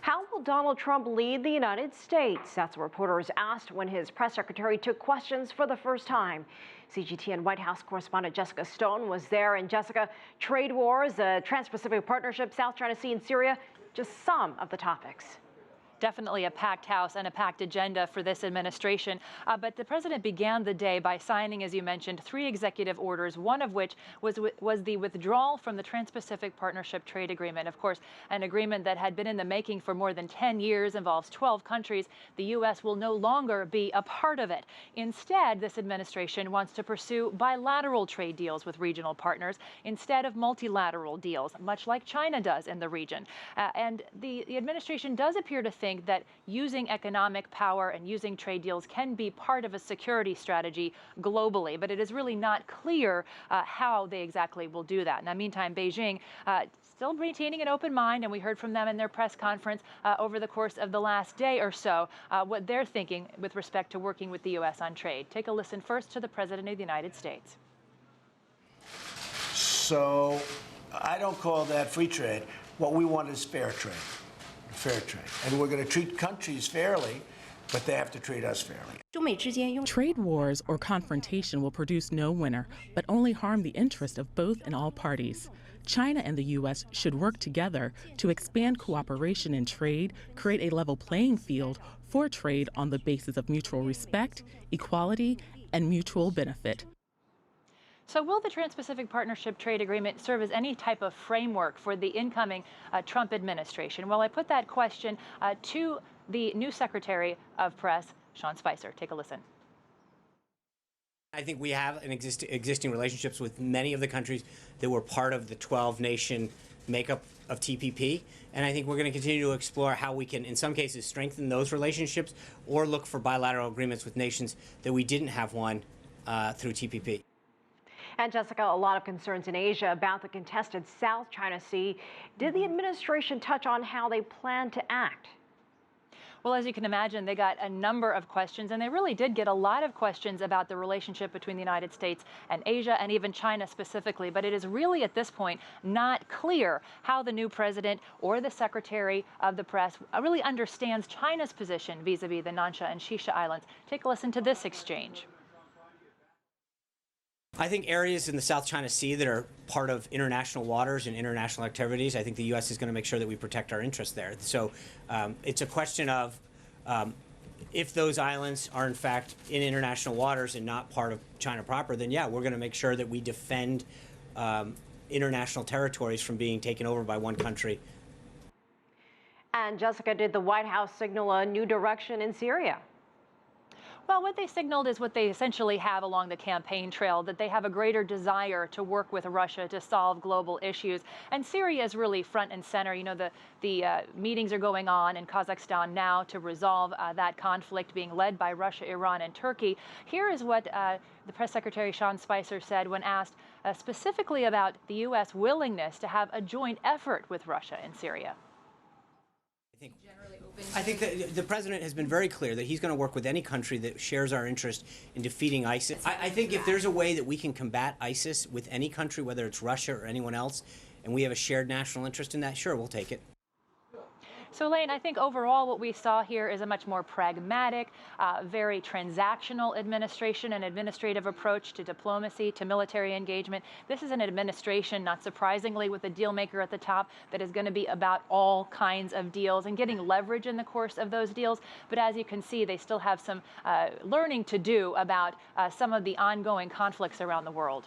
How will Donald Trump lead the United States? That's what reporters asked when his press secretary took questions for the first time. CGTN White House correspondent Jessica Stone was there. And Jessica, trade wars, the Trans-Pacific Partnership, South China Sea and Syria, just some of the topics. Definitely a packed house and a packed agenda for this administration. But the president began the day by signing, as you mentioned, 3 executive orders, one of which was the withdrawal from the Trans-Pacific Partnership Trade Agreement. Of course, an agreement that had been in the making for more than 10 years, involves 12 countries. The U.S. will no longer be a part of it. Instead, this administration wants to pursue bilateral trade deals with regional partners instead of multilateral deals, much like China does in the region. And the administration does appear to think that using economic power and using trade deals can be part of a security strategy globally, but it is really not clear how they exactly will do that. Now, meantime, Beijing still retaining an open mind, and we heard from them in their press conference over the course of the last day or so what they're thinking with respect to working with the U.S. on trade. Take a listen first to the President of the United States. So I don't call that free trade. What we want is fair trade. Fair trade. And we're going to treat countries fairly, but they have to treat us fairly. Trade wars or confrontation will produce no winner, but only harm the interest of both and all parties. China and the U.S. should work together to expand cooperation in trade, create a level playing field for trade on the basis of mutual respect, equality, and mutual benefit. So will the Trans-Pacific Partnership Trade Agreement serve as any type of framework for the incoming Trump administration? Well, I put that question to the new Secretary of Press, Sean Spicer. Take a listen. I think we have an existing relationships with many of the countries that were part of the 12-nation makeup of TPP. And I think we're going to continue to explore how we can, in some cases, strengthen those relationships or look for bilateral agreements with nations that we didn't have one through TPP. And Jessica, a lot of concerns in Asia about the contested South China Sea. Did the administration touch on how they plan to act? Well, as you can imagine, they got a number of questions, and they really did get a lot of questions about the relationship between the United States and Asia, and even China specifically. But it is really, at this point, not clear how the new president or the Secretary of the Press really understands China's position vis-a-vis the Nansha and Shisha Islands. Take a listen to this exchange. I think areas in the South China Sea that are part of international waters and international activities, I think the U.S. is going to make sure that we protect our interests there. So it's a question of if those islands are in fact in international waters and not part of China proper, then yeah, we're going to make sure that we defend international territories from being taken over by one country. And Jessica, did the White House signal a new direction in Syria? Well, what they signaled is what they essentially have along the campaign trail, that they have a greater desire to work with Russia to solve global issues. And Syria is really front and center. You know, the meetings are going on in Kazakhstan now to resolve that conflict being led by Russia, Iran, and Turkey. Here is what the Press Secretary Sean Spicer said when asked specifically about the U.S. willingness to have a joint effort with Russia in Syria. I think that the president has been very clear that he's going to work with any country that shares our interest in defeating ISIS. I think if there's a way that we can combat ISIS with any country, whether it's Russia or anyone else, and we have a shared national interest in that, sure, we'll take it. So, Elaine, I think overall what we saw here is a much more pragmatic, very transactional administration, an administrative approach to diplomacy, to military engagement. This is an administration, not surprisingly, with a deal maker at the top that is going to be about all kinds of deals and getting leverage in the course of those deals. But as you can see, they still have some learning to do about some of the ongoing conflicts around the world.